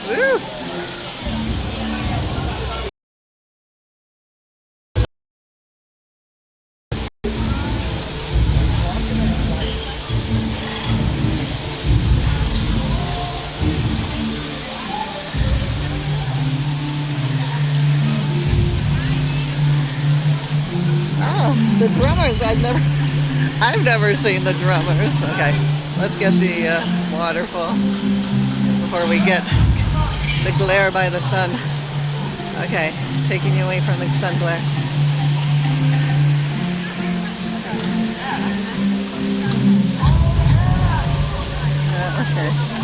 Woo! Oh, the drummers, I've never seen the drummers. Okay, let's get the waterfall before we get the glare by the sun. Okay, taking you away from the sun glare. Okay.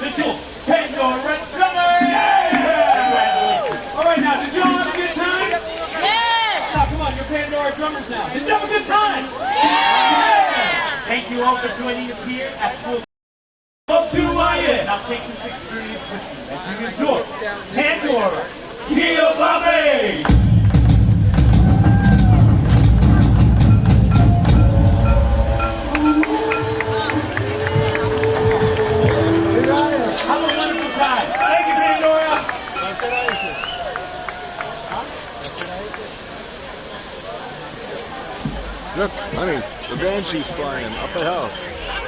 official Pandora drummer! Congratulations! All right, now, did you all have a good time? Yes! Now, come on, you're Pandora drummers now. Did you have a good time? Yes! Thank you all for joining us here at School of 2YN. Now take this experience with you as you enjoy Pandora. Kilimanjaro! Look, honey, the banshee's flying up the house.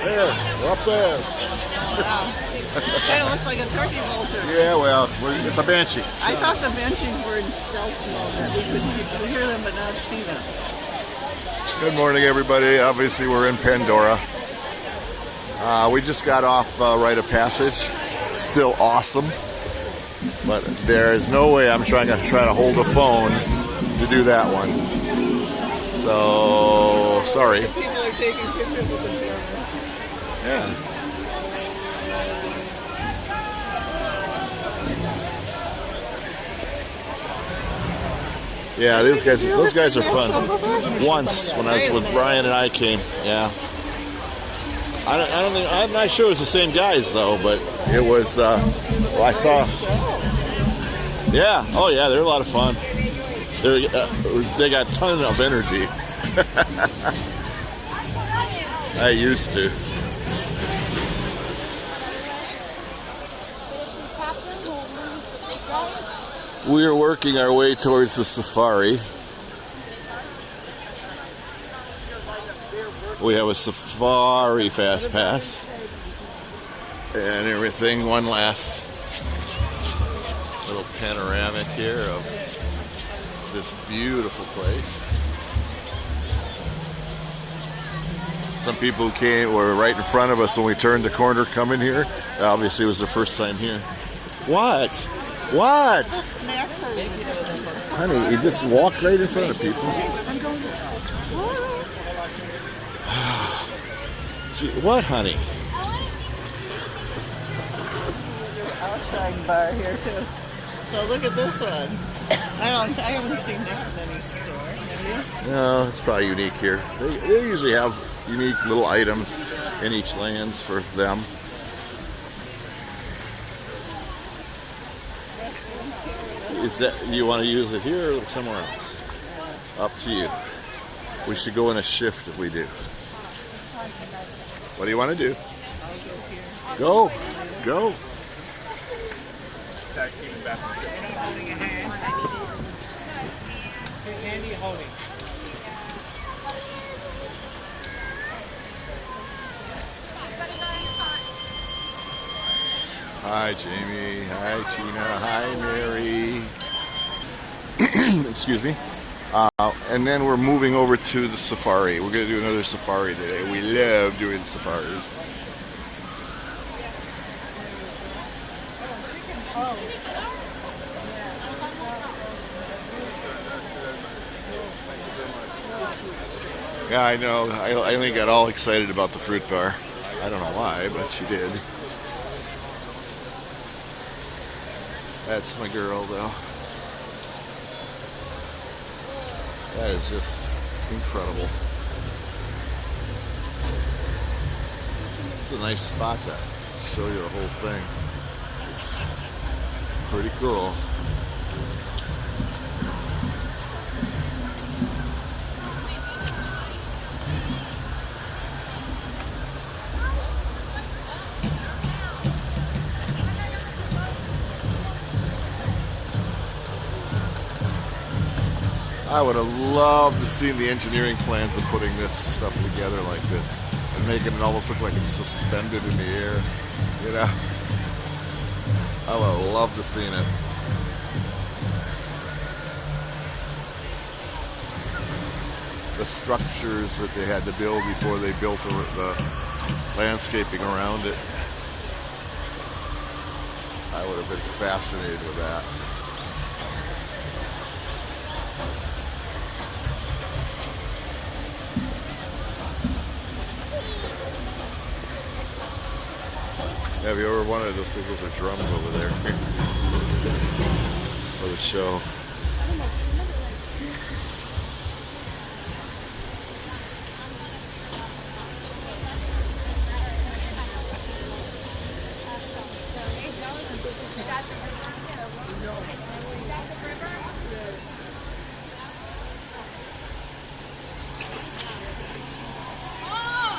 There, we're up there. It looks like a turkey vulture. Yeah, well, it's a banshee. I thought the banshees were in stealth mode, that we could hear them but not see them. Good morning, everybody. Obviously, we're in Pandora. We just got off Rite of Passage. Still awesome, but there is no way I'm trying to hold a phone to do that one. So sorry. People are taking pictures with the camera. Yeah. Yeah, those guys are fun. Once when I was with Brian and I came, yeah. I don't think, I'm not sure it was the same guys though, but it was. Well, I saw. Yeah. Oh yeah, they're a lot of fun. They got a ton of energy. I used to. We are working our way towards the safari. We have a safari fast pass and everything. One last little panoramic here of this beautiful place. Some people were right in front of us when we turned the corner coming here. Obviously it was their first time here. What? What? Honey, you just walk right in front of people. Gee, what, honey? Outside bar here too. So look at this one. I haven't seen that in any store. Have you? No, it's probably unique here. They usually have unique little items in each lands for them. Is that, you want to use it here or somewhere else? Up to you. We should go in a shift if we do. What do you want to do? Go. Go. Hi, Jamie. Hi, Tina. Hi, Mary. Excuse me. And then we're moving over to the safari. We're going to do another safari today. We love doing safaris. Yeah, I know. I only got all excited about the fruit bar. I don't know why, but she did. That's my girl, though. That is just incredible. It's a nice spot to show you the whole thing. It's pretty cool. I would have loved to see the engineering plans of putting this stuff together like this and making it almost look like it's suspended in the air, you know. I would have loved to seen it. The structures that they had to build before they built the landscaping around it. I would have been fascinated with that. Have you ever wanted to think those are drums over there for the show?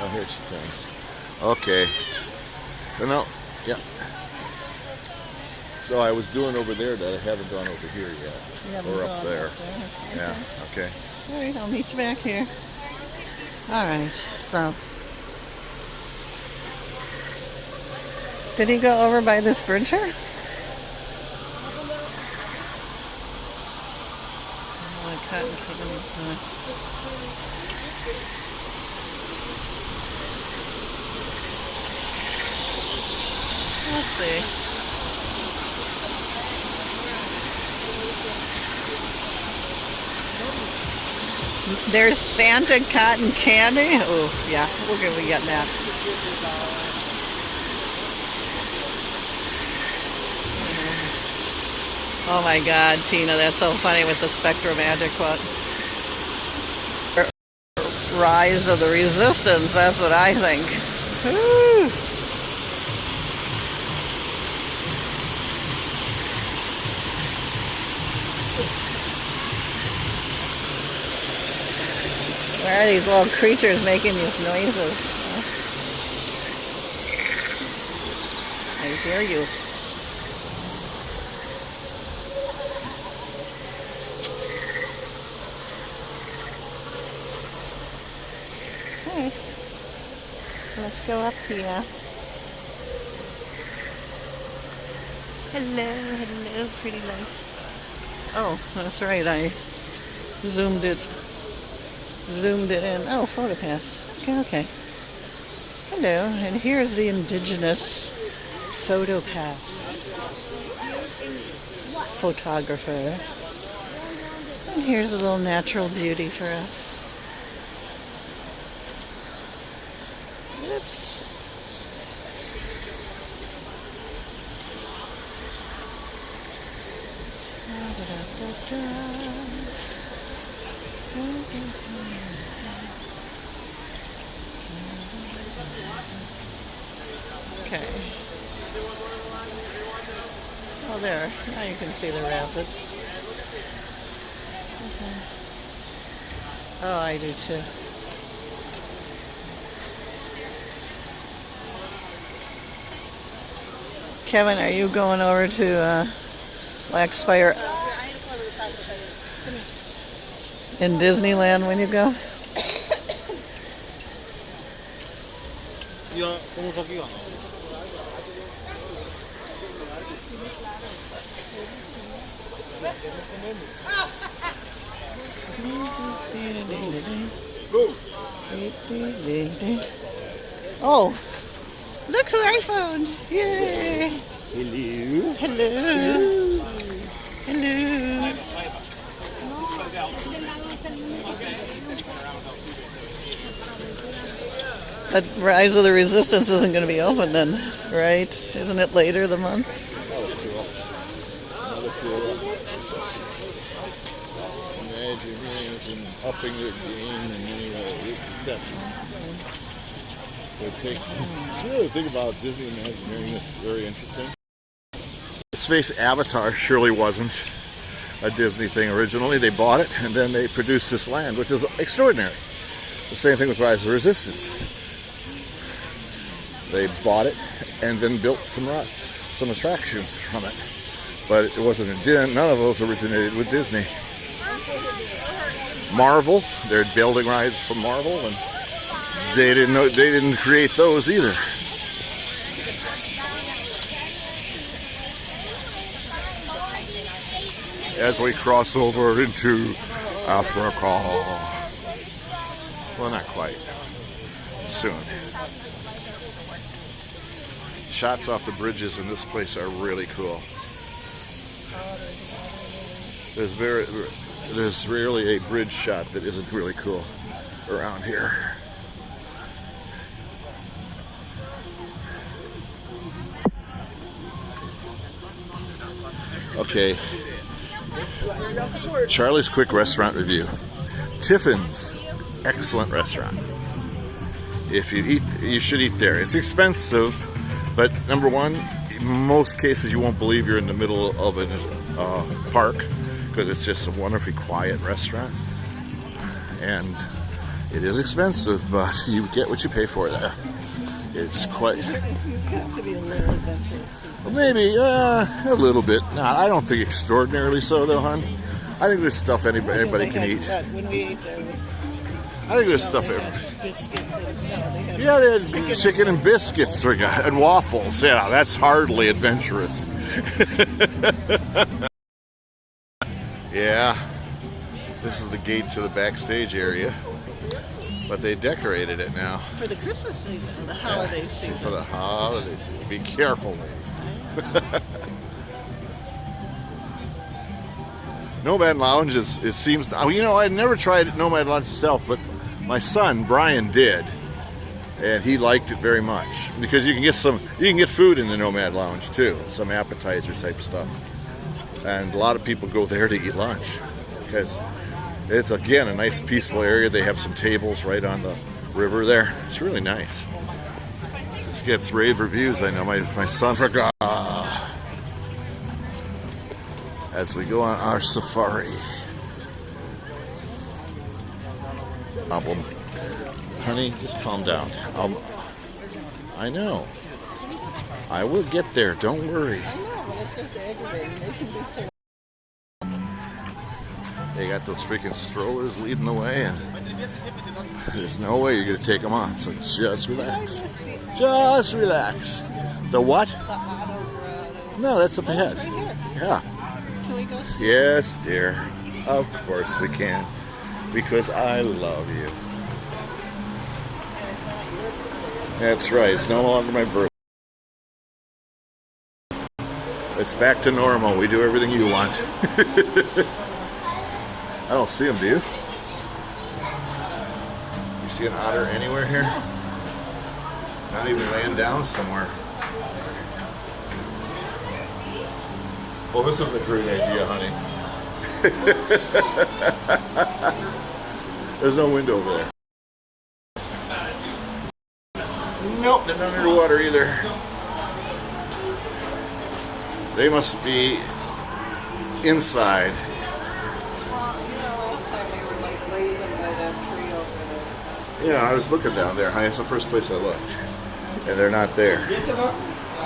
Oh, here she comes. Okay. No, yeah. So I was doing over there that I haven't gone over here yet. Or up there. Okay. Yeah, okay. All right, I'll meet you back here. All right, so. Did he go over by this bridge here? Cotton candy. Let's see. There's Santa cotton candy. Oh, yeah, we're going to be getting that. Oh my God, Tina, that's so funny with the Spectrum Magic quote. Rise of the Resistance, that's what I think. Woo. Where are these little creatures making these noises? I hear you. Okay. Let's go up here. Hello, pretty light. Oh, that's right, I zoomed it in. Oh, PhotoPass. Okay. Hello, and here's the indigenous PhotoPass photographer. And here's a little natural beauty for us. Oops. Okay. Oh, there. Now you can see the rapids. Okay. Oh, I do too. Kevin, are you going over to Black Spire in Disneyland when you go? Oh, look who I found! Yay! Hello. Hello. Hello. But Rise of the Resistance isn't going to be open then, right? Isn't it later the month? Upping their game and anyway, the thing about Disney Imagineering that's very interesting. Space Avatar surely wasn't a Disney thing originally. They bought it and then they produced this land, which is extraordinary. The same thing with Rise of the Resistance. They bought it and then built some attractions from it. But it wasn't none of those originated with Disney. Marvel, they're building rides from Marvel, and they didn't create those either. As we cross over into Africa. Well, not quite. Soon. Shots off the bridges in this place are really cool. There's rarely a bridge shot that isn't really cool around here. Okay. Charlie's Quick Restaurant Review. Tiffin's, excellent restaurant. If you eat, you should eat there. It's expensive, but number one, in most cases you won't believe you're in the middle of a park because it's just a wonderfully quiet restaurant. And it is expensive, but you get what you pay for there. It's quite... You've got to be a little adventurous. Maybe, a little bit. No, I don't think extraordinarily so, though, hon. I think there's stuff anybody can eat. When we ate there, I think there's stuff everywhere. Yeah, they had chicken and biscuits and waffles. Yeah, that's hardly adventurous. Yeah, this is the gate to the backstage area, but they decorated it now. For the Christmas season, the holiday season. For the holiday season. Be careful. Nomad Lounge it seems, you know, I never tried Nomad Lounge itself, but my son Brian did, and he liked it very much because you can get food in the Nomad Lounge too, some appetizer type stuff, and a lot of people go there to eat lunch because it's again a nice peaceful area. They have some tables right on the river there. It's really nice. This gets rave reviews. I know my son forgot. As we go on our safari. Honey, just calm down. I know. I will get there. Don't worry. They got those freaking strollers leading the way, and there's no way you're going to take them on. So just relax. Just relax. The what? No, that's up ahead. Yeah. Yes, dear. Of course we can. Because I love you. That's right. It's no longer my birthday. It's back to normal. We do everything you want. I don't see him, do you? You see an otter anywhere here? Not even laying down somewhere. Well, this is a great idea, honey. There's no window over there. Nope, they're not underwater either. They must be inside. Well, you know, last time they were like lazing by that tree over there. Yeah, I was looking down there, honey. It's the first place I looked. And they're not there.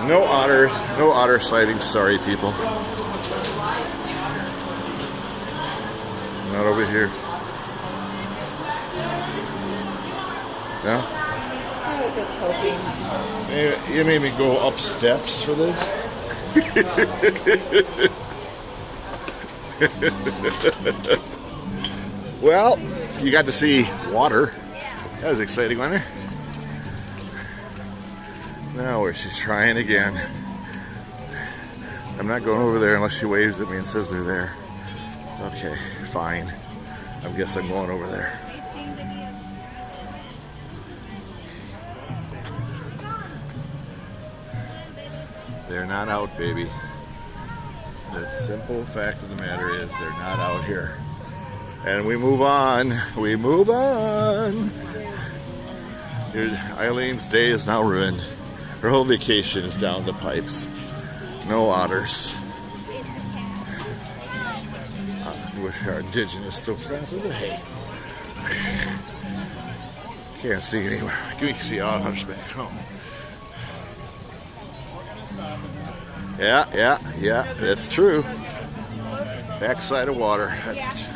No otters, no otter sightings. Sorry, people. Not over here. No? I was just hoping. You made me go up steps for this? Well, you got to see water. That was exciting, wasn't it? Now where she's trying again. I'm not going over there unless she waves at me and says they're there. Okay, fine. I guess I'm going over there. They're not out, baby. The simple fact of the matter is they're not out here. And we move on. We move on. Eileen's day is now ruined. Her whole vacation is down the pipes. No otters. I wish our indigenous to Wisconsin, but hey. Can't see anywhere. We can see otters back home. Yeah, that's true. Backside of water. That's it.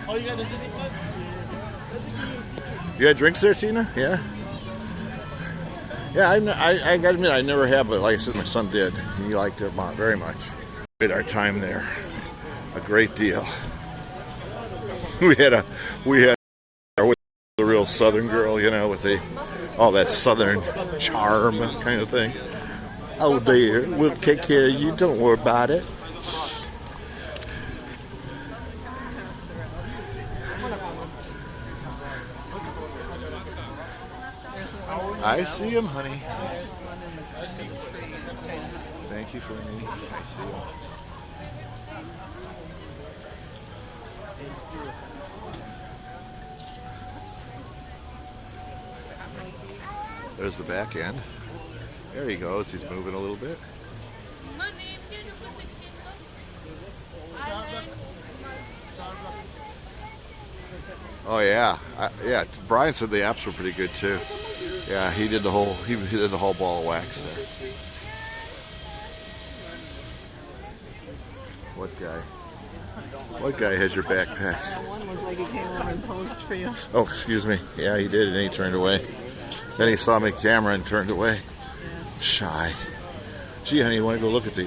You had drinks there, Tina? Yeah? Yeah, I gotta admit, I never have, but like I said, my son did. He liked it very much. We had our time there. A great deal. We had a real southern girl, you know, with all that southern charm kind of thing. Oh dear, we'll take care of you, don't worry about it. I see him, honey. Thank you for me. I see him. There's the back end. There he goes. He's moving a little bit. Oh yeah, yeah. Brian said the apps were pretty good too. Yeah, he did the whole ball of wax there. What guy? What guy has your backpack? That one looked like he came over and posed for you. Oh, excuse me. Yeah, he did, and then he turned away. Then he saw my camera and turned away. Shy. Gee, honey, you want to go look at the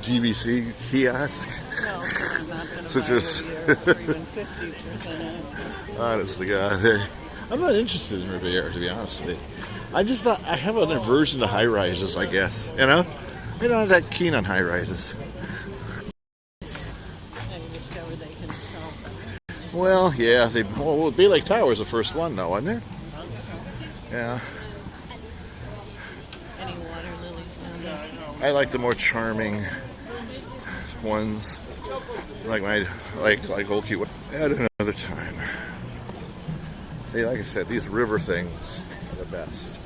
DVC kiosk? No, I'm not going to Such as even 50%. Honestly, God, I'm not interested in Riviera, to be honest with you. I just thought I have an aversion to high rises, I guess. You know, They're not that keen on high rises. And you discovered they can sell them. Well, yeah, well, Bay Lake Tower was the first one, though, wasn't it? Yeah. Any water lilies down there? I like the more charming ones, like Okie at another time. See, like I said, these river things are the best.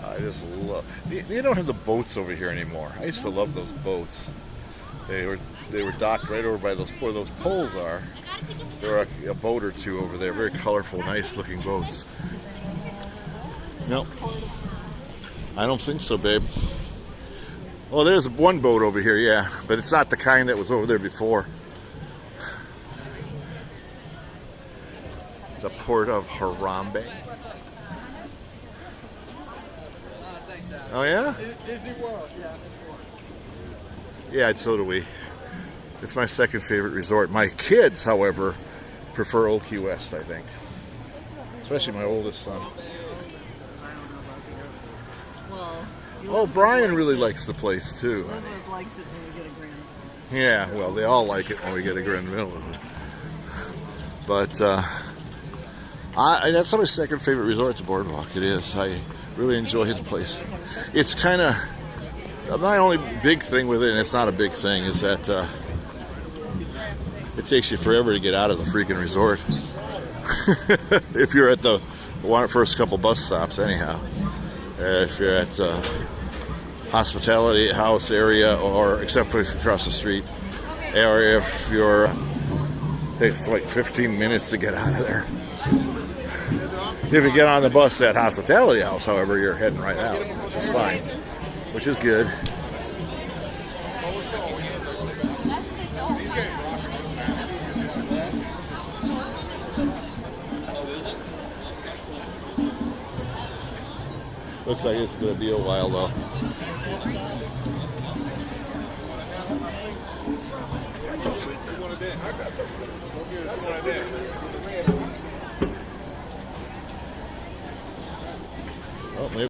I just love. They don't have the boats over here anymore. I used to love those boats. They were docked right over by where those poles are. There are a boat or two over there, very colorful, nice-looking boats. Nope, I don't think so, babe. Well, there's one boat over here, yeah, but it's not the kind that was over there before. The port of Harumba. Oh, yeah? Disney World, yeah. Yeah, so do we. It's my second favorite resort. My kids, however, prefer Old Key West, I think. Especially my oldest son. Well, Oh, Brian really likes the place, too. Elizabeth likes it when we get a grand. Yeah, well, they all like it when we get a Grand Villa. But that's my second favorite resort, the Boardwalk. It is. I really enjoy his place. It's kind of my only big thing with it, and it's not a big thing, is that it takes you forever to get out of the freaking resort. If you're at the first couple bus stops, anyhow. If you're at Hospitality House area, or except for across the street, or if you're, it takes like 15 minutes to get out of there. If you get on the bus at Hospitality House, however, you're heading right out, which is fine, which is good. Looks like it's going to be a while, though. Oh, maybe.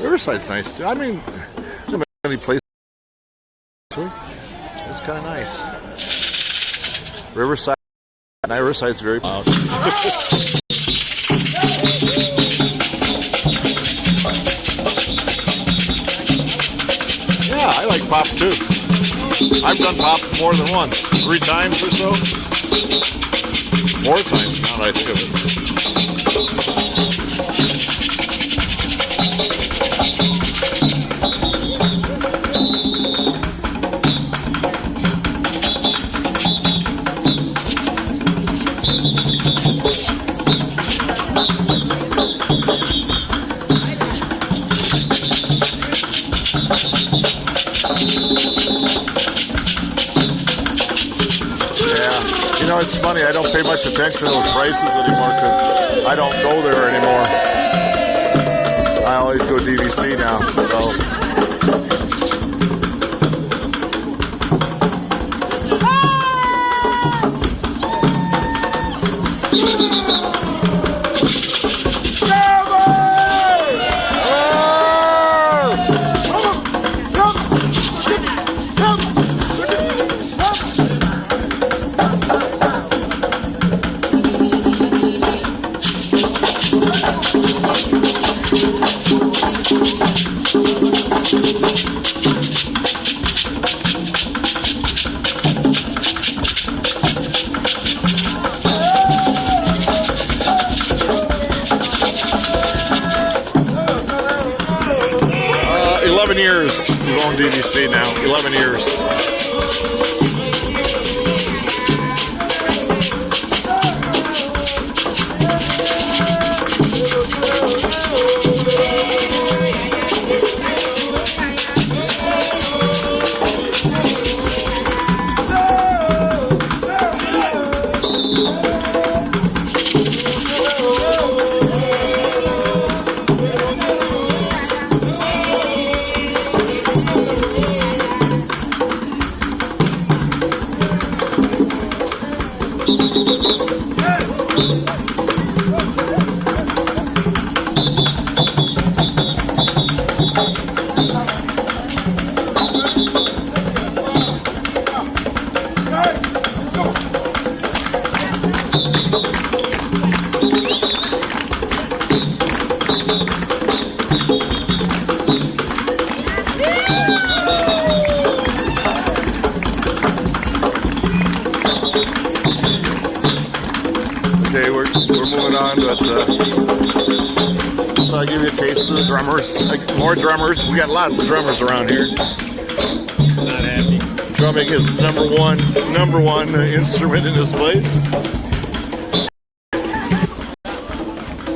Riverside's nice too. I mean, there's many places. It's kind of nice. Riverside's very loud. Yeah, I like pop too. I've done pop more than once, 3 times or so. 4 times now that I think of it. You know, it's funny, I don't pay much attention to those prices anymore because I don't go there anymore. I always go DVC now, so. Years. We're going DVC now. 11 years. Okay, we're moving on, but so I'll give you a taste of the drummers. More drummers. We got lots of drummers around here. Not happy. Drumming is the number one instrument in this place.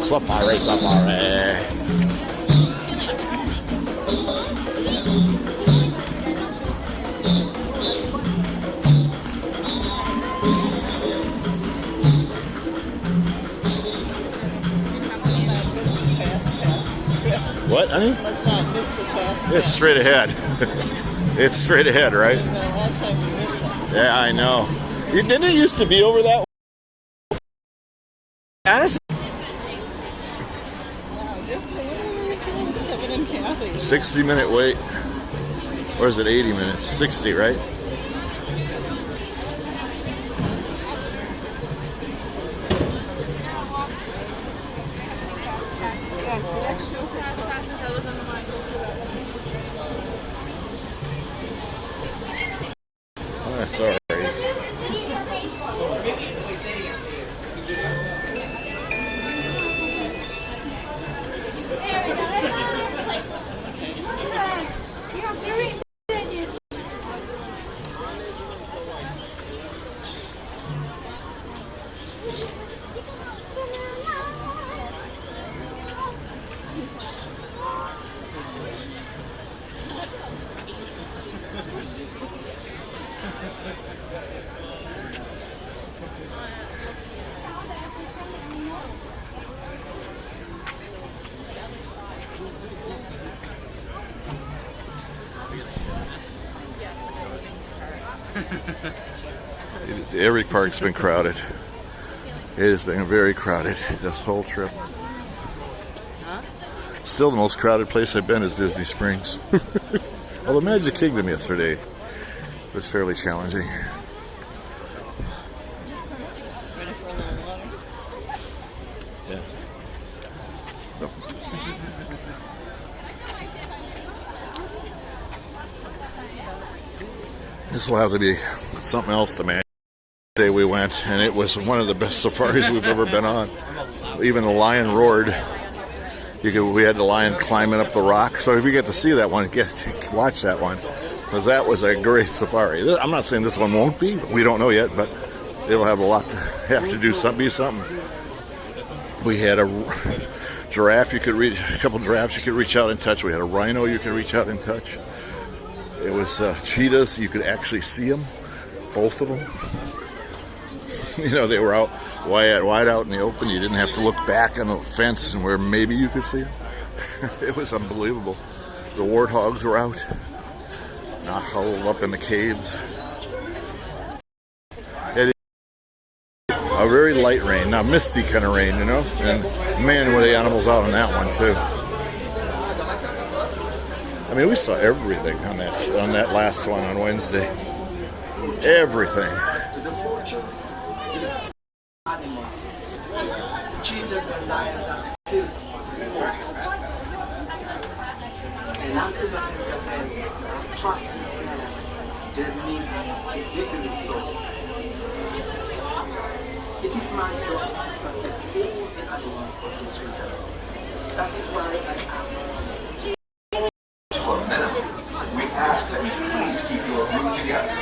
Safari, safari. What, honey? Let's not miss the fast. It's straight ahead. It's straight ahead, right? No, last time we missed that. Yeah, I know. Didn't it used to be over that way? Honestly, Wow, just Kevin and Kathy. 60-minute wait. Or is it 80 minutes? 60, right? Oh, that's all right. Every park's been crowded. It has been very crowded this whole trip. Still the most crowded place I've been is Disney Springs. Although Magic Kingdom yesterday was fairly challenging. Ready for a little water? Yeah. No. This will have to be something else to manage. Day we went, and it was one of the best safaris we've ever been on. Even the lion roared. We had the lion climbing up the rock. So if you get to see that one, watch that one, because that was a great safari. I'm not saying this one won't be. We don't know yet, but it'll have a lot to have to do. Be something. We had a giraffe. You could reach a couple giraffes. You could reach out and touch. We had a rhino. You could reach out and touch. It was cheetahs. You could actually see them, both of them. You know, they were out wide out in the open. You didn't have to look back on the fence and where maybe you could see them. It was unbelievable. The warthogs were out, not huddled up in the caves. A very light rain, not misty kind of rain, you know. And man, were the animals out on that one too. I mean, we saw everything on that last one on Wednesday. Everything. It is my job to protect all the animals of this reserve. That is why I ask for a minute. We ask that you please keep your group together.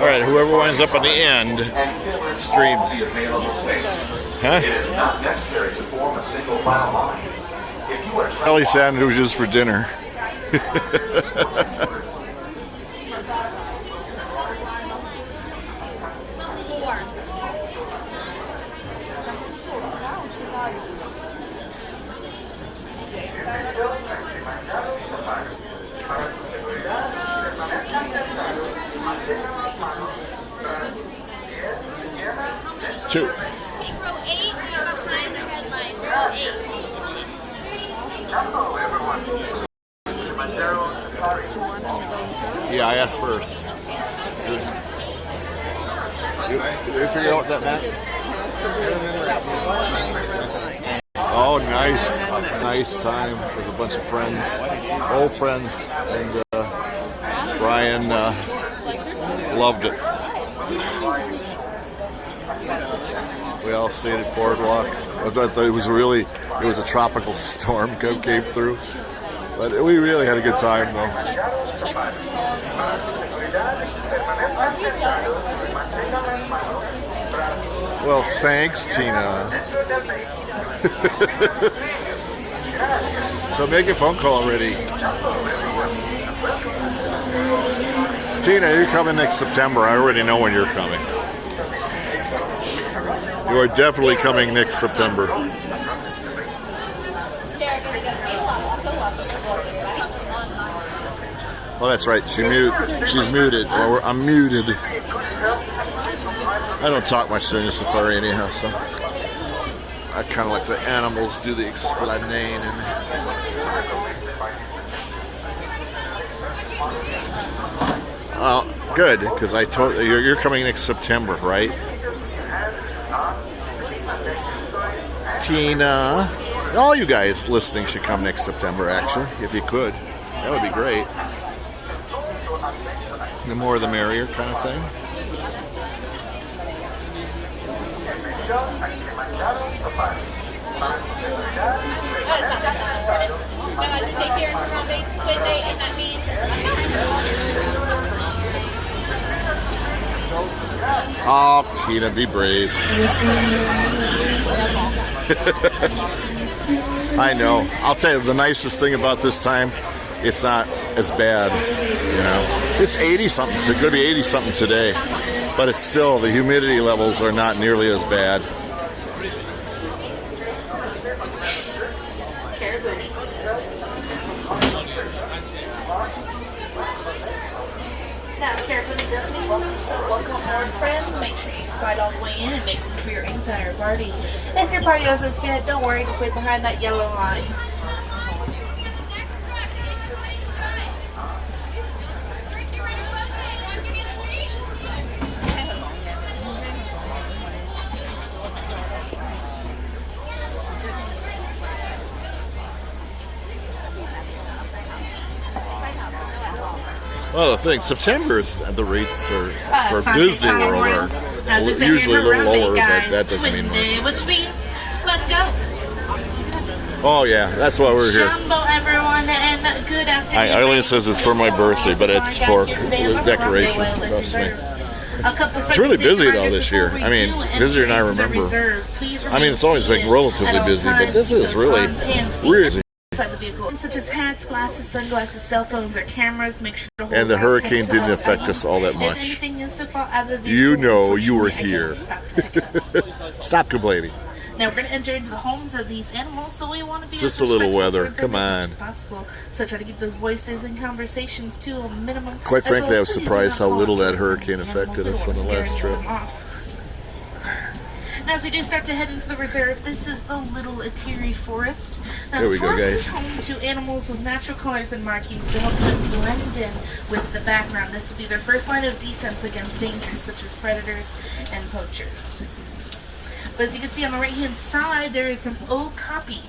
All right, whoever winds up at the end streams. Huh? It is not necessary to form a single file line. If you are Jelly sandwiches for dinner. Two. Take row 8. asked first. You figure out what that meant? Oh, nice. Nice time with a bunch of friends, old friends, and Brian loved it. We all stayed at Boardwalk. I thought it was a tropical storm came through. But we really had a good time, though. Well, thanks, Tina. So make a phone call already. Tina, you're coming next September. I already know when you're coming. You are definitely coming next September. Well, that's right. She's muted. Or I'm muted. I don't talk much during the safari anyhow, so I kind of let the animals do the explaining. Good, because I told you're coming next September, right? Tina, all you guys listening should come next September. Actually, if you could, that would be great. The more the merrier, kind of thing. Oh, Tina, be brave. I know. I'll tell you, the nicest thing about this time, it's not as bad, you know. It's 80-something. It's going to be 80-something today. But it's still, the humidity levels are not nearly as bad. Now, carefully does need welcome, so welcome aboard, friends. Make sure you slide all the way in and make room for your entire party. If your party doesn't fit, don't worry, just wait behind that yellow line. Well, the thing, September, the rates are for Disney World are usually a little lower, but that doesn't mean much. Which means, let's go. Oh yeah, that's why we're here. Jumbo, everyone, and good afternoon. Eileen says it's for my birthday, but it's for decorations. Trust me. It's really busy though this year. I mean, busier than I remember. I mean, it's always been relatively busy, but this is really busy. The vehicle, such as hats, glasses, sunglasses, cell phones, or cameras. Make sure to hold and the hurricane to didn't us. affect us all that If much. anything is to fall out of the vehicle, You know you were unfortunately, here. Stop complaining. Now we're going to enter into the homes of these animals, so we want to be Just as a little respectful weather. towards them Come as on. much as possible. So try to keep those voices and conversations to a minimum. Quite as well frankly, I as was please do surprised not how little call that out hurricane animals. affected We us don't on the want to last scare trip. them off. Now, as we do start to head into the reserve, this is the Little Atiri Forest. Now, There we the go, forest guys. is home to animals with natural colors and markings to help them blend in with the background. This will be their first line of defense against dangers such as predators and poachers. But as you can see on the right-hand side, there is an okapi.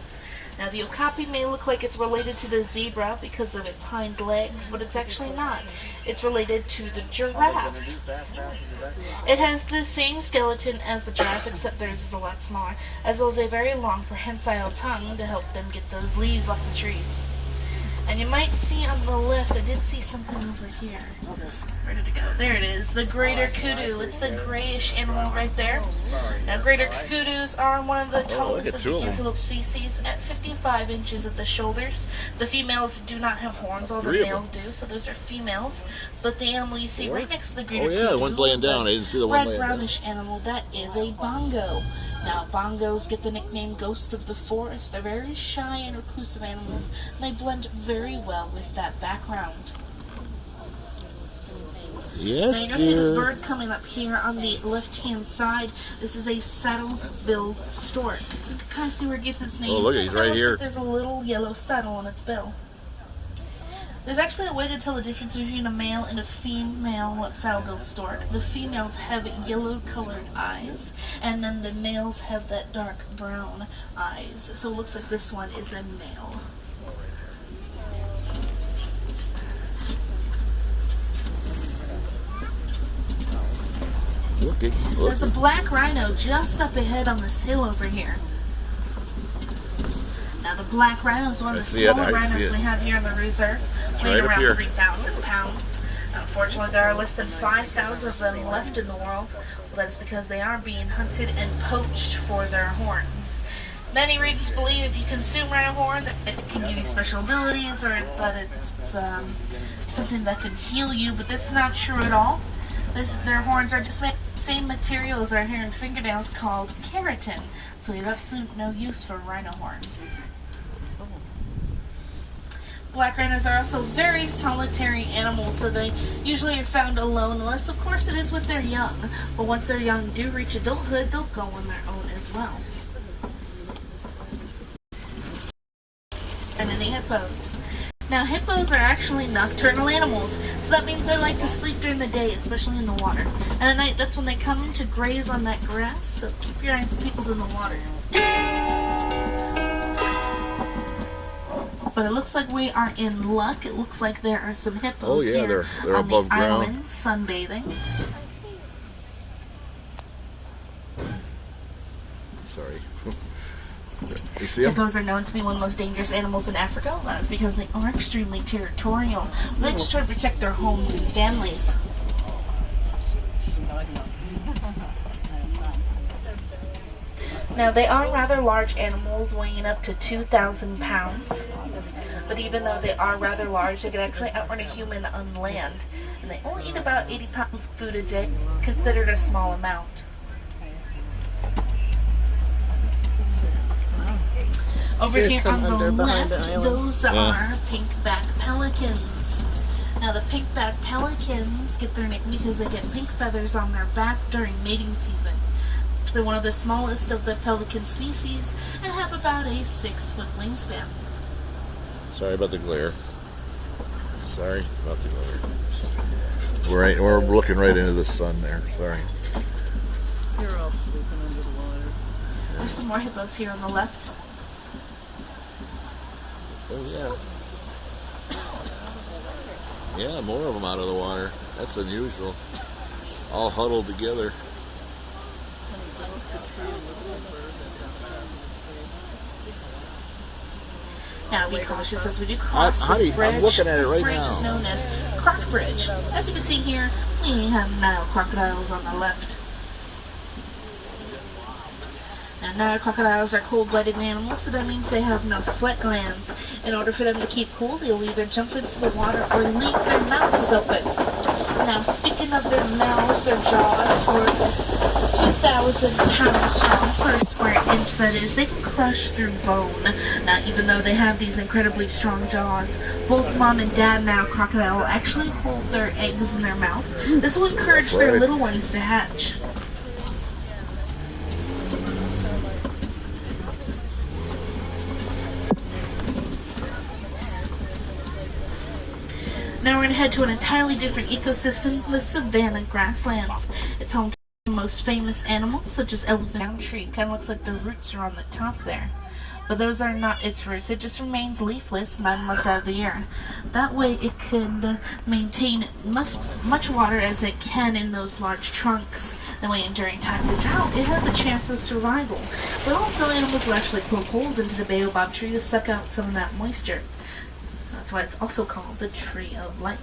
Now, the okapi may look like it's related to the zebra because of its hind legs, but it's actually not. It's related to the giraffe. It has the same skeleton as the giraffe, except theirs is a lot smaller, as well as a very long prehensile tongue to help them get those leaves off the trees. And you might see on the left, I did see something over here. Where did it go? There it is, the greater kudu. It's the grayish animal right there. Now, greater kudus are one of the tallest of the antelope species at 55 inches at the shoulders. The females do not have horns, all the males do, so those are females. But the animal you see right next to the greater kudu, the one's laying down. I didn't see the one laying down. red-brownish animal, that is a bongo. Now, bongos get the nickname ghost of the forest. They're very shy and reclusive animals, and they blend very well with that background. Yes, now, you're going to see this dear. bird coming up here on the left-hand side. This is a saddle-billed stork. You can kind of see where it gets its name. Oh, look, he's It right looks here. like there's a little yellow saddle on its bill. There's actually a way to tell the difference between a male and a female sow-bill stork. The females have yellow-colored eyes, and then the males have that dark brown eyes. So it looks like this one is a male. There's a black rhino just up ahead on this hill over here. Now the black rhino is one of the smaller rhinos we have here in the reserve, weighing around 3,000 pounds. Unfortunately, there are less than 5,000 of them left in the world. Well, that is because they are being hunted and poached for their horns. Many regions believe if you consume rhino horn, that it can give you special abilities, or that it's something that can heal you, but this is not true at all. Their horns are just made of the same material as our hair and fingernails, called keratin, so we have absolutely no use for rhino horns. Black rhinos are also very solitary animals, so they usually are found alone, unless of course it is with their young. But once their young do reach adulthood, they'll go on their own as well. And any hippos. Now hippos are actually nocturnal animals, so that means they like to sleep during the day, especially in the water. And at night, that's when they come to graze on that grass, so keep your eyes peeled in the water. But it looks like we are in luck. It looks like there are some hippos here they're on above the ground. island sunbathing. Sorry. You see them? Hippos are known to be one of the most dangerous animals in Africa. That is because they are extremely territorial. They just try to protect their homes and families. Now, they are rather large animals, weighing up to 2,000 pounds. But even though they are rather large, they can actually outrun a human on land. And they only eat about 80 pounds of food a day, considered a small amount. Over here on the left, those are pink-back pelicans. Now, the pink-back pelicans get their name because they get pink feathers on their back during mating season. They're one of the smallest of the pelican species and have about a 6-foot wingspan. Sorry about the glare. Sorry about the glare. We're looking right into the sun there. Sorry. You're all sleeping under the water. There's some more hippos here on the left. Oh yeah. Yeah, more of them out of the water. That's unusual. All huddled together. Now be cautious as we do cross this bridge. I'm looking at it this right bridge now. is known as Croc Bridge. As you can see here, we have Nile crocodiles on the left. Now, Nile crocodiles are cold-blooded animals, so that means they have no sweat glands. In order for them to keep cool, they'll either jump into the water or leave their mouths open. Now, speaking of their mouths, their jaws were 2,000 pounds strong per square inch, that is. They can crush through bone. Now, even though they have these incredibly strong jaws, both mom and dad Nile crocodile will actually hold their eggs in their mouth. This will encourage their little ones to hatch. Now we're going to head to an entirely different ecosystem, the savanna grasslands. It's home to the most famous animals, such as elephant tree. Kind of looks like the roots are on the top there. But those are not its roots. It just remains leafless 9 months out of the year. That way it can maintain much water as it can in those large trunks. That way, during times of drought, it has a chance of survival. But also, animals will actually poke holes into the baobab tree to suck out some of that moisture. That's why it's also called the Tree of Life.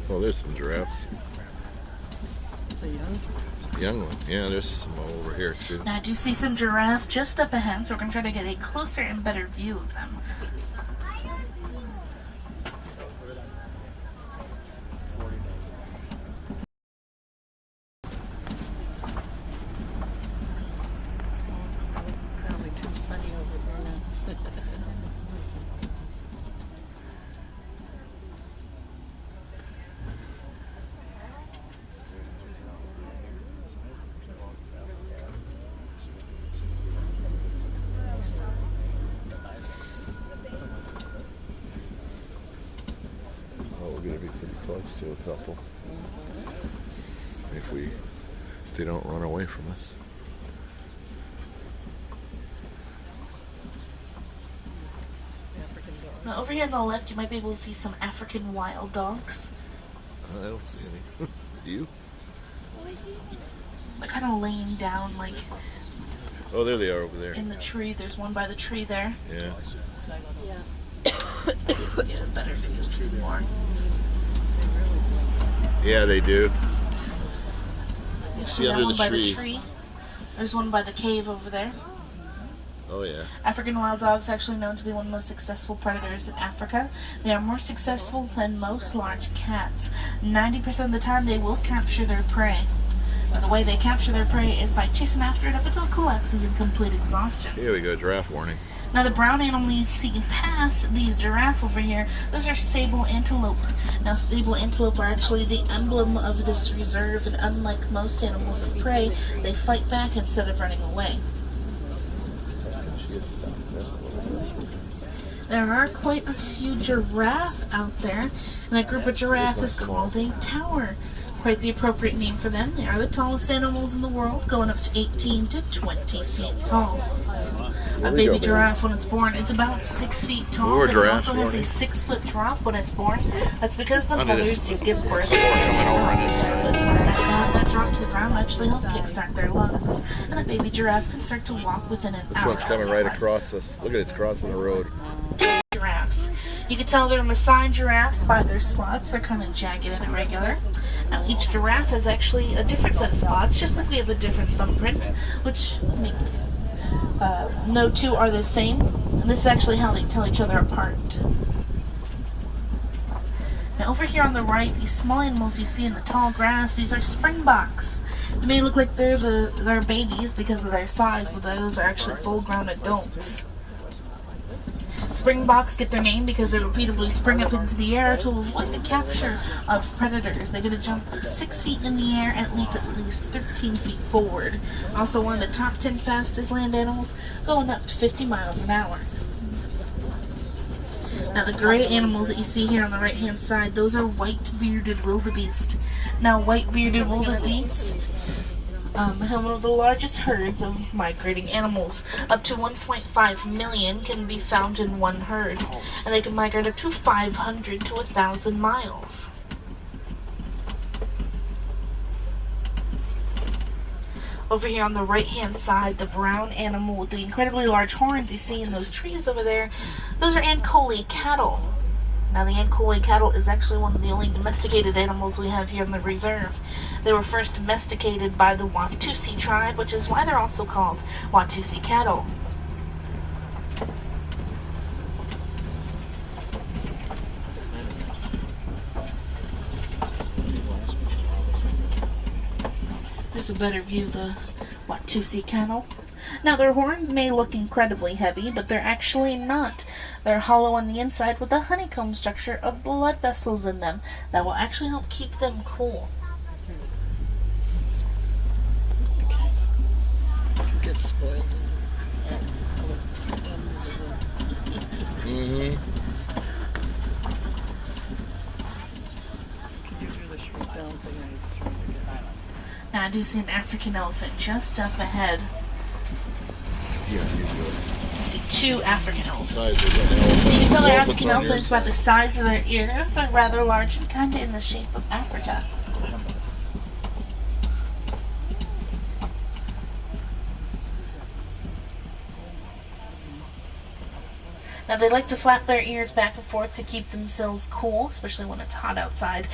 Well, there's some giraffes. Is it young? Young one. Yeah, there's some over here too. Now I do see some giraffe just up ahead, so we're going to try to get a closer and better view of them. Probably too sunny over here now. to a couple. If they don't run away from us. Now, over here on the left, you might be able to see some African wild dogs. I don't see any. Do you? They're kind of laying down, like, Oh, there they are over there. in the tree. There's one by the tree there. Yeah. Get a better view of some more. Yeah, they do. You See see that under one the by tree. the tree? There's one by the cave over there. Oh, yeah. African wild dogs are actually known to be one of the most successful predators in Africa. They are more successful than most large cats. 90% of the time they will capture their prey. Now, the way they capture their prey is by chasing after it up until it collapses in complete exhaustion. Here we go, giraffe warning. Now the brown animal you see past these giraffe over here, those are sable antelope. Now sable antelope are actually the emblem of this reserve, and unlike most animals of prey, they fight back instead of running away. There are quite a few giraffe out there, and a group of giraffe is called a tower. Quite the appropriate name for them. They are the tallest animals in the world, going up to 18 to 20 feet tall. A baby giraffe, when it's born, it's about 6 feet tall, but it also has a 6-foot drop when it's born. That's because the mothers do give birth to that drop to the ground actually help kickstart their lungs, and the baby giraffe can start to walk within an hour. This one's coming right across us. Look at it, it's crossing the road. Giraffes. You can tell they're Maasai giraffes by their spots. They're kind of jagged and irregular. Now each giraffe has actually a different set of spots, just like we have a different thumbprint, which make no two are the same. And this is actually how they tell each other apart. Now over here on the right, these small animals you see in the tall grass, these are springboks. They may look like they're babies because of their size, but those are actually full-grown adults. Springboks get their name because they repeatedly spring up into the air to avoid the capture of predators. They get to jump 6 feet in the air and leap at least 13 feet forward. Also one of the top 10 fastest land animals, going up to 50 miles an hour. Now the gray animals that you see here on the right hand side, those are white-bearded wildebeest. Now white-bearded wildebeest have one of the largest herds of migrating animals. Up to 1.5 million can be found in one herd, and they can migrate up to 500 to 1,000 miles. Over here on the right hand side, the brown animal with the incredibly large horns you see in those trees over there, those are Ankole cattle. Now the Ankole cattle is actually one of the only domesticated animals we have here in the reserve. They were first domesticated by the Watusi tribe, which is why they're also called Watusi cattle. There's a better view of the Watusi cattle. Now their horns may look incredibly heavy, but they're actually not. They're hollow on the inside with a honeycomb structure of blood vessels in them that will actually help keep them cool. Get spoiled. Mm-hmm. Now I do see an African elephant just up ahead. Yeah, You see two African elephants. size of the elephant. You can tell they're Elephants African on your elephants by the size of their ears. They're rather large and kind of in the shape of Africa. Now they like to flap their ears back and forth to keep themselves cool, especially when it's hot outside.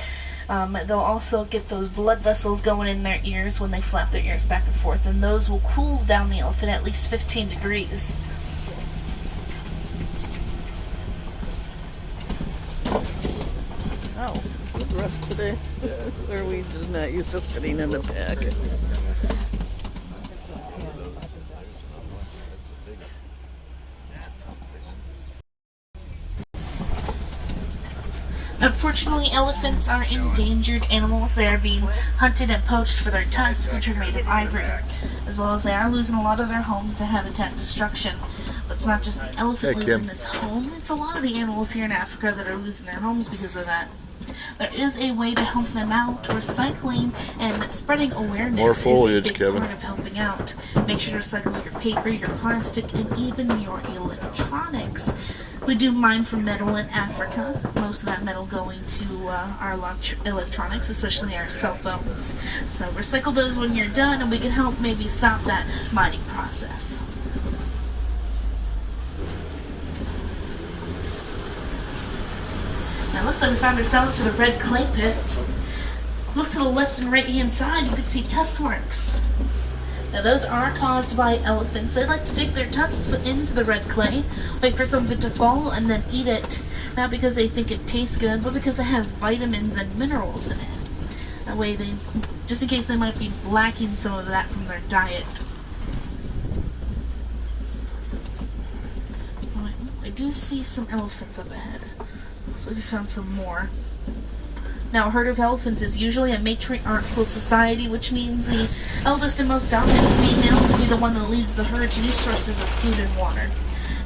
They'll also get those blood vessels going in their ears when they flap their ears back and forth, and those will cool down the elephant at least 15 degrees. Oh, is it rough today? Are we just not used to sitting in the back? Unfortunately, elephants are endangered animals. They are being hunted and poached for their tusks, which are made of ivory, as well as they are losing a lot of their homes to habitat destruction. But it's not just the elephant Hey, losing Kim. its home, it's a lot of the animals here in Africa that are losing their homes because of that. there is a way to help them out. Recycling and spreading awareness More foliage, is a big Kevin. part of helping out. Make sure to recycle your paper, your plastic, and even your electronics. We do mine for metal in Africa. Most of that metal going to our electronics, especially our cell phones. So recycle those when you're done, and we can help maybe stop that mining process. Now it looks like we found ourselves to the red clay pits. Look to the left and right hand side, you can see tusk marks. Now those are caused by elephants. They like to dig their tusks into the red clay, wait for some of it to fall, and then eat it. Not because they think it tastes good, but because it has vitamins and minerals in it. That way they, just in case they might be lacking some of that from their diet. Alright, I do see some elephants up ahead. So we found some more. Now, a herd of elephants is usually a matriarchal society, which means the eldest and most dominant female will be the one that leads the herd to new sources of food and water.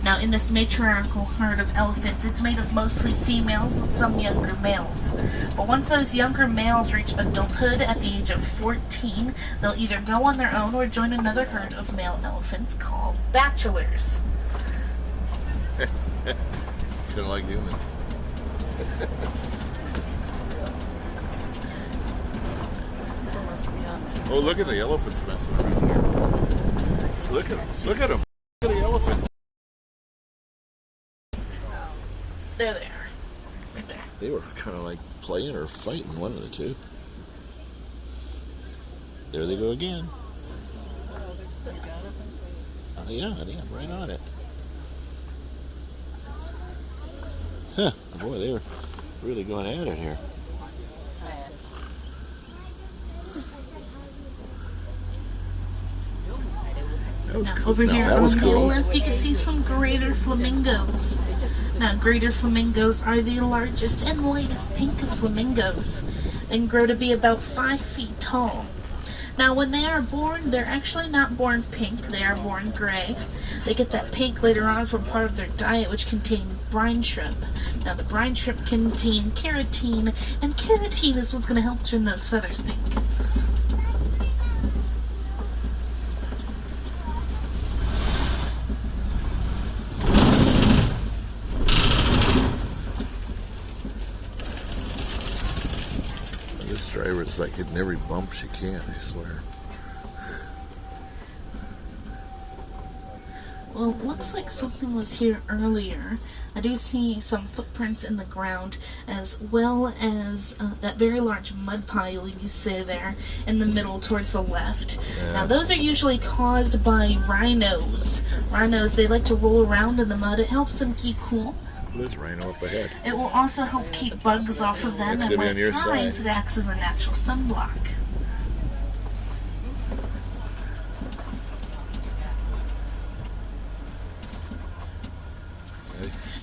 Now, in this matriarchal herd of elephants, it's made of mostly females with some younger males. But once those younger males reach adulthood at the age of 14, they'll either go on their own or join another herd of male elephants called bachelors. Kind of like humans. Oh, look at the elephants messing around here. Look at them. Look at them. Look at the elephants. There they are. Right there. They were kind of like playing or fighting, one of the two. There they go again. Yeah, right on it. Huh, boy, they were really going at it here. That was cool. Over here that on was the cool. left, you can see some greater flamingos. Now, greater flamingos are the largest and lightest pink of flamingos. They can grow to be about 5 feet tall. Now, when they are born, they're actually not born pink. They are born gray. They get that pink later on from part of their diet, which contain brine shrimp. Now, the brine shrimp contain keratin, and keratin is what's going to help turn those feathers pink. This driver is like hitting every bump she can, I swear. Well, it looks like something was here earlier. I do see some footprints in the ground, as well as that very large mud pile you see there in the middle towards the left. Yeah. Now, those are usually caused by rhinos. Rhinos, they like to roll around in the mud. It helps them keep cool. There's rhino up ahead. It will also help keep bugs off of them, It's and gonna be when on your it dries, side. it acts as a natural sunblock.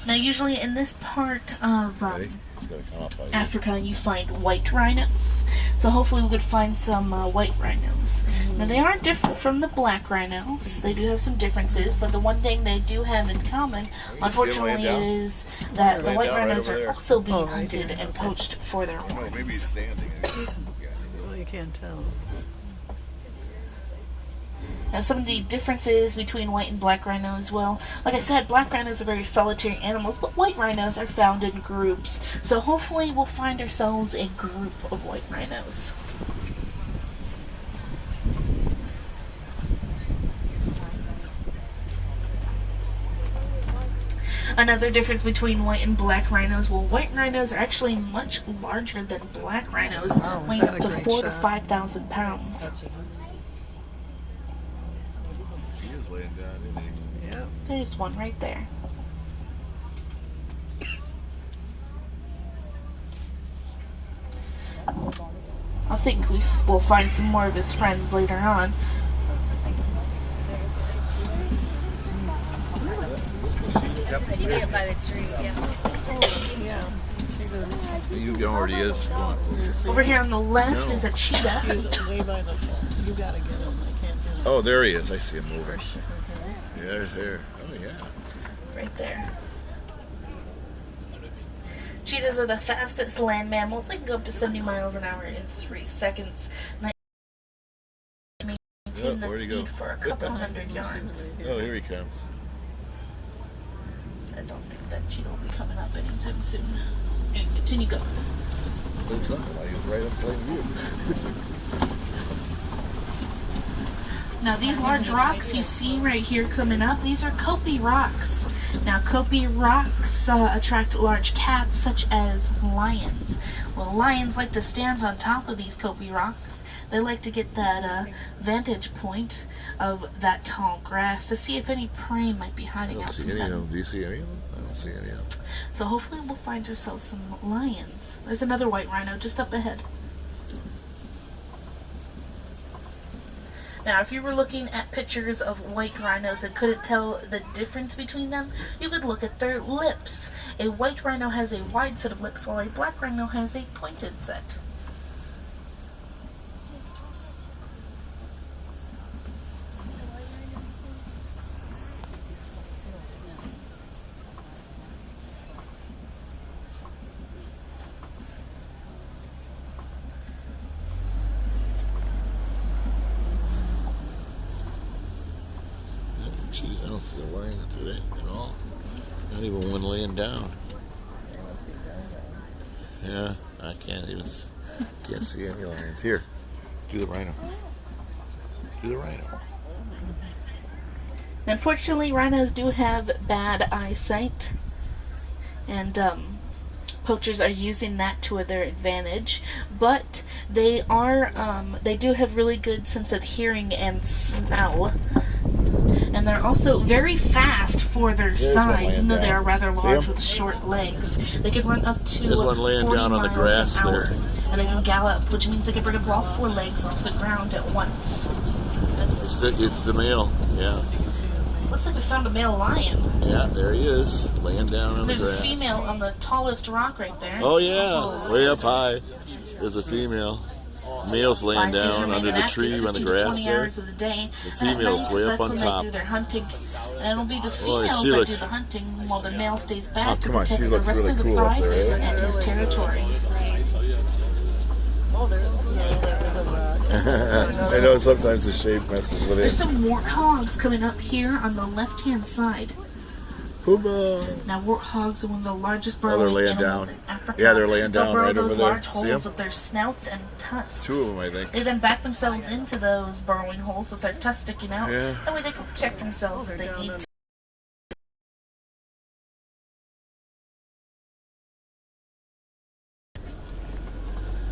Now, usually in this part of Ready? It's gonna come up by you. Africa, you find white rhinos. So hopefully we could find some white rhinos. Now, they are different from the black rhinos. They do have some differences, but the one thing they do have in common, unfortunately, laying down? is that the laying white down right rhinos over are there. also being Oh, right hunted here. and poached for their Oh, maybe he's horns. standing. Well, you can't tell. Now, some of the differences between white and black rhinos, well, like I said, black rhinos are very solitary animals, but white rhinos are found in groups. So hopefully we'll find ourselves a group of white rhinos. Another difference between white and black rhinos, well, white rhinos are actually much larger than black rhinos, Oh, is weighing that up a to great 4,000 to shot? 5,000 pounds. He is laying down, isn't he? Yeah. There's one right there. I think we'll find some more of his friends later on. I see it by the tree, Yeah. You already is. Over here on the left is a cheetah. He's way by the phone. You gotta get him. I can't do it. Oh, there he is. I see him moving. Yeah, there. Oh, yeah. Right there. Cheetahs are the fastest land mammals. They can go up to 70 miles an hour in 3 seconds. And they maintain that speed for a couple hundred yards. Oh, here he comes. I don't think that cheetah will be coming up anytime soon. And continue going. Looks like he's right up plain view. Now these large rocks you see right here coming up, these are Kopi rocks. Now Kopi rocks attract large cats such as lions. Well, lions like to stand on top of these Kopi rocks. They like to get that vantage point of that tall grass to see if any prey might be hiding out from them. Do you see any of them? I don't see any of them. So hopefully we'll find ourselves some lions. There's another white rhino just up ahead. Now, if you were looking at pictures of white rhinos and couldn't tell the difference between them, you could look at their lips. A white rhino has a wide set of lips, while a black rhino has a pointed set. Jeez, I don't see a lion today at all. Not even one laying down. Yeah, I can't see any lions. Here, do the rhino. Do the rhino. Unfortunately, rhinos do have bad eyesight, and poachers are using that to their advantage. But they do have really good sense of hearing and smell. And they're also very fast for their size, even though they are rather large with short legs. They can run up to There's one laying 40 down on the miles grass an hour, there. and they can gallop, which means they can bring up all 4 legs off the ground at once. It's the male, yeah. Looks like we found a male lion. Yeah, there he is, laying down on There's the a grass. female on the tallest rock right there. Oh yeah, way up high. There's a female. Male's laying Lions down usually under remain the active tree on the 15 to grass 20 there. hours of the day. The And at female's night, way up that's on when top. they do their hunting. And it'll be the Oh, females she that looks- do the hunting, while the male stays back Oh, and come on, she protects the looks rest really of the cool up pride there, eh? at his territory. I know sometimes the shape messes with There's it. some warthogs coming up here on the left-hand side. Puma. Now, warthogs are one of the largest Oh, they're burrowing laying animals down. in Africa. Yeah, they're laying They'll down burrow right those over there. large See holes 'em? with their snouts and tusks. 2 of them, I think. They then back themselves into those burrowing holes with their tusks sticking out. Yeah. That way they can protect themselves if they need to.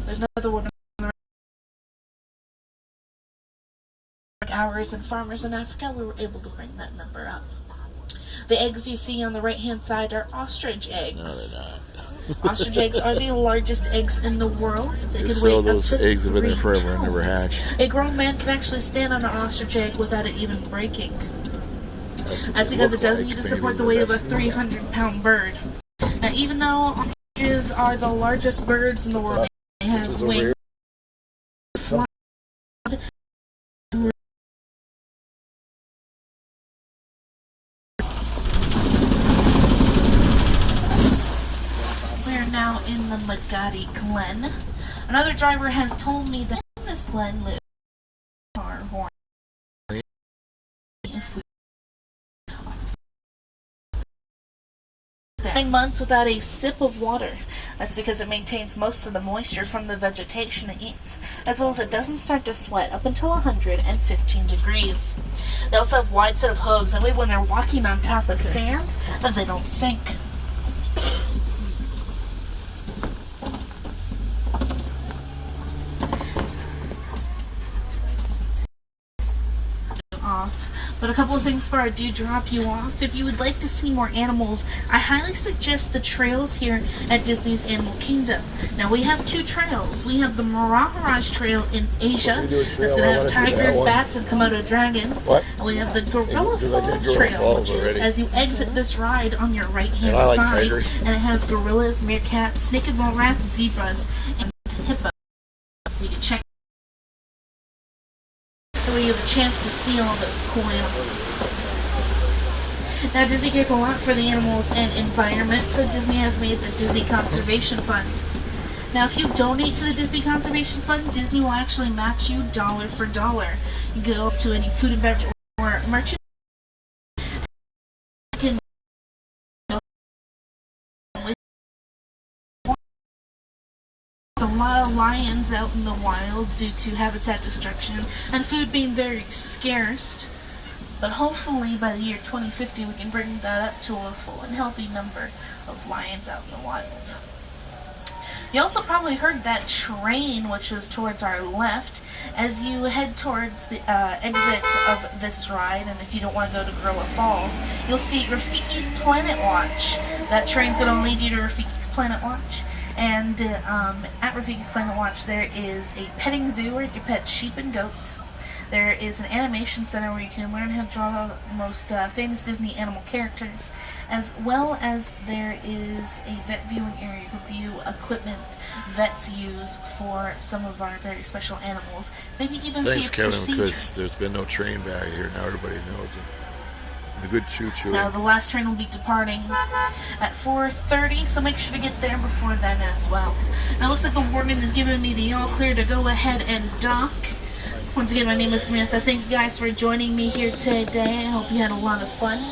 There's another one. Hours and farmers in Africa, we were able to bring that number up. The eggs you see on the right hand side are ostrich eggs. No, they're not. Ostrich eggs are the largest eggs in the world. They can So weigh up those to eggs have been there 3 forever and never pounds. hatched. A grown man can actually stand on an ostrich egg without it even breaking. That's what That's they because look it doesn't like, need to maybe, support the but weight of a that's- 300-pound bird. Now, even though ostriches are the largest birds in the world, they have Ostriches over wings. here. We're now in the Magadi Glen. Another driver has told me that in this glen lives our horn. If we 9 months without a sip of water. That's because it maintains most of the moisture from the vegetation it eats, as well as it doesn't start to sweat up until 115 degrees. They also have wide set of hooves, that way when they're walking on top of sand, that they don't sink. Off. But a couple of things before I do drop you off. If you would like to see more animals, I highly suggest the trails here at Disney's Animal Kingdom. Now we have 2 trails. We have the Mirage Trail in Asia. That's going to have tigers, bats, and Komodo dragons. What? And we have the Gorilla Because I did Falls Gorilla Trail, Falls which is already. as you exit this ride on your right-hand And I like side. tigers. And it has gorillas, meerkats, naked mole rats, zebras, and hippos. So you can check. So we have a chance to see all those cool animals. Now, Disney cares a lot for the animals and environment, so Disney has made the Disney Conservation Fund. Now, if you donate to the Disney Conservation Fund, Disney will actually match you dollar for dollar. You go up to any food and beverage or merchant. You can There's a lot of lions out in the wild due to habitat destruction and food being very scarce. But hopefully by the year 2050 we can bring that up to a full and healthy number of lions out in the wild. You also probably heard that train, which was towards our left, as you head towards the exit of this ride. And if you don't want to go to Gorilla Falls, you'll see Rafiki's Planet Watch. That train's going to lead you to Rafiki's Planet Watch. And at Rafiki's Planet Watch there is a petting zoo where you can pet sheep and goats. There is an animation center where you can learn how to draw the most famous Disney animal characters, as well as there is a vet viewing area to view equipment vets use for some of our very special animals. Maybe even Thanks, see a Kevin, procedure. because there's been no train back here. Now everybody knows it. The good choo-choo. Now the last train will be departing at 4:30, so make sure to get there before then as well. Now it looks like the warden has given me the all clear to go ahead and dock. Once again, my name is Samantha. Thank you guys for joining me here today. I hope you had a lot of fun.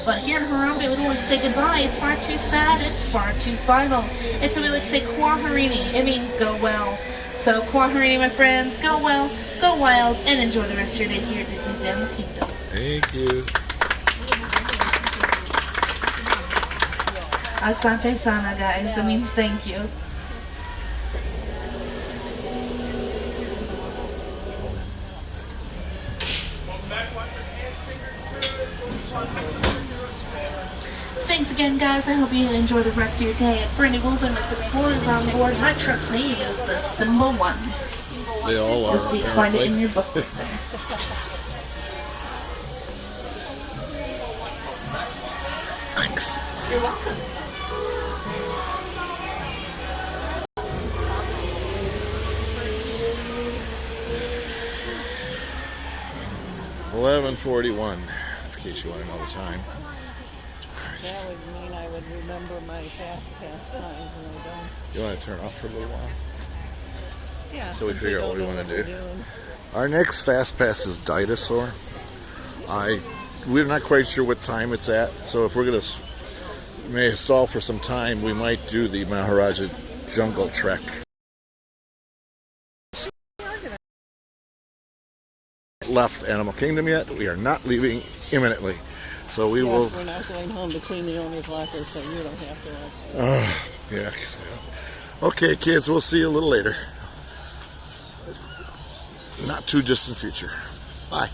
But here in Harumba, we don't like to say goodbye. It's far too sad and far too final. And so we like to say Kwaherini. It means go well. So Kwaherini, my friends, go well, go wild, and enjoy the rest of your day here at Disney's Animal Kingdom. Thank you. Asante sana, guys. That means thank you. Thanks again, guys. I hope you enjoy the rest of your day. For any wilderness explorers on board, my truck's name is the Symbol 1. They all are. You'll see, find it in your book right there. Thanks. You're welcome. $11:41, in case you want to know the time. That would mean I would remember my fast pass times when I don't. You want to turn off for a little while? Yeah. So we since figure out don't what we know want to we're do. doing. Our next fast pass is Dinosaur. We're not quite sure what time it's at, so if we're gonna may stall for some time, we might do the Maharaja Jungle Trek. Left Animal Kingdom yet? We are not leaving imminently, so we will. We're not going home to clean the owner's locker, so you don't have to. Yeah. Okay, kids, we'll see you a little later. Not too distant future. Bye.